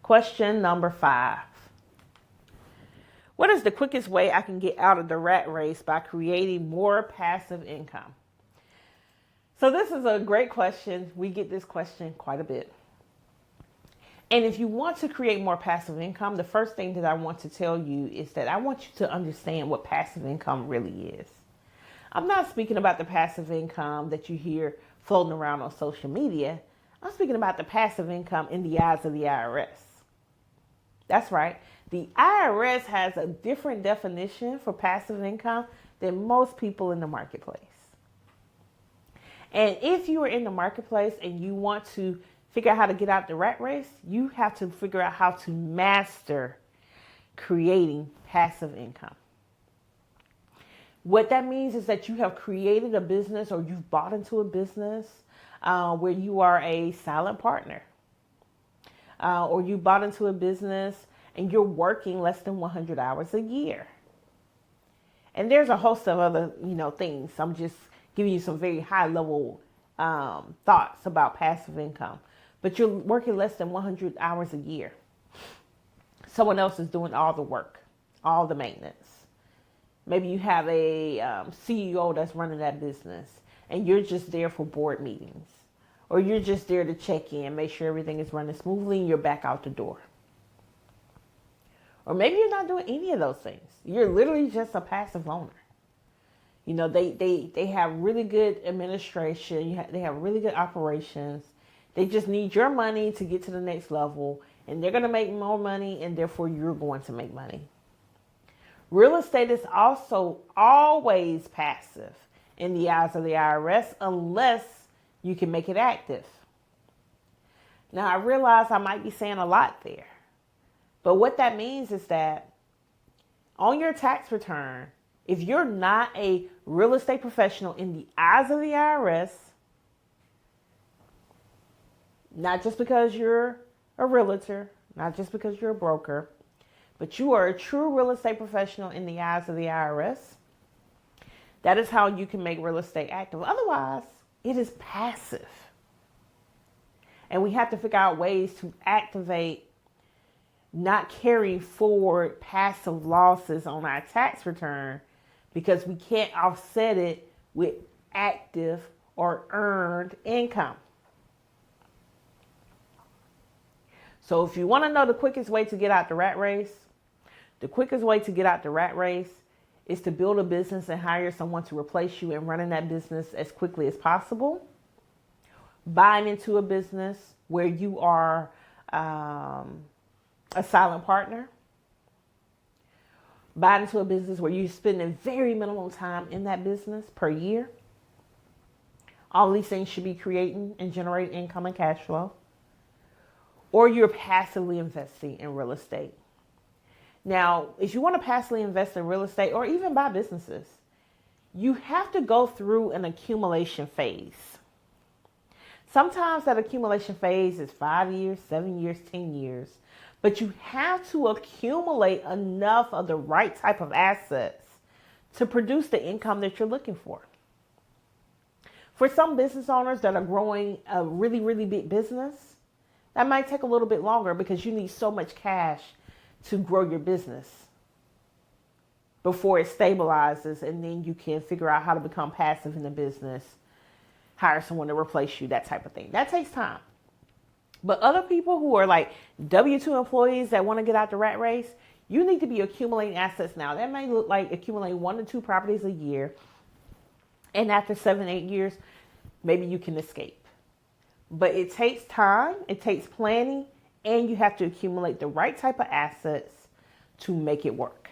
Question number 5. What is the quickest way I can get out of the rat race by creating more passive income? So this is a great question. We get this question quite a bit. And if you want to create more passive income, the first thing that I want to tell you is that I want you to understand what passive income really is. I'm not speaking about the passive income that you hear floating around on social media. I'm speaking about the passive income in the eyes of the IRS. That's right. The IRS has a different definition for passive income than most people in the marketplace. And if you are in the marketplace and you want to figure out how to get out the rat race, you have to figure out how to master creating passive income. What that means is that you have created a business or you've bought into a business where you are a silent partner. Or you bought into a business and you're working less than 100 hours a year. And there's a host of other, things. I'm just giving you some very high level thoughts about passive income. But you're working less than 100 hours a year. Someone else is doing all the work, all the maintenance. Maybe you have a CEO that's running that business and you're just there for board meetings. Or you're just there to check in, make sure everything is running smoothly and you're back out the door. Or maybe you're not doing any of those things. You're literally just a passive owner. They have really good administration. They have really good operations. They just need your money to get to the next level. And they're going to make more money and therefore you're going to make money. Real estate is also always passive in the eyes of the IRS unless you can make it active. Now, I realize I might be saying a lot there. But what that means is that on your tax return, if you're not a real estate professional in the eyes of the IRS, not just because you're a realtor, not just because you're a broker, but you are a true real estate professional in the eyes of the IRS, that is how you can make real estate active. Otherwise, it is passive. And we have to figure out ways to activate not carrying forward passive losses on our tax return because we can't offset it with active or earned income. So if you want to know the quickest way to get out the rat race, the quickest way to get out the rat race is to build a business and hire someone to replace you in running that business as quickly as possible. Buying into a business where you are a silent partner. Buying into a business where you're spending very minimal time in that business per year. All these things should be creating and generating income and cash flow. Or you're passively investing in real estate. Now, if you want to passively invest in real estate or even buy businesses, you have to go through an accumulation phase. Sometimes that accumulation phase is 5 years, 7 years, 10 years. But you have to accumulate enough of the right type of assets to produce the income that you're looking for. For some business owners that are growing a really, really big business, that might take a little bit longer because you need so much cash to grow your business before it stabilizes, and then you can figure out how to become passive in the business, hire someone to replace you, that type of thing. That takes time. But other people who are like W-2 employees that want to get out the rat race, you need to be accumulating assets now. That may look like accumulating 1 to 2 properties a year. And after 7, 8 years, maybe you can escape. But it takes time, it takes planning, and you have to accumulate the right type of assets to make it work.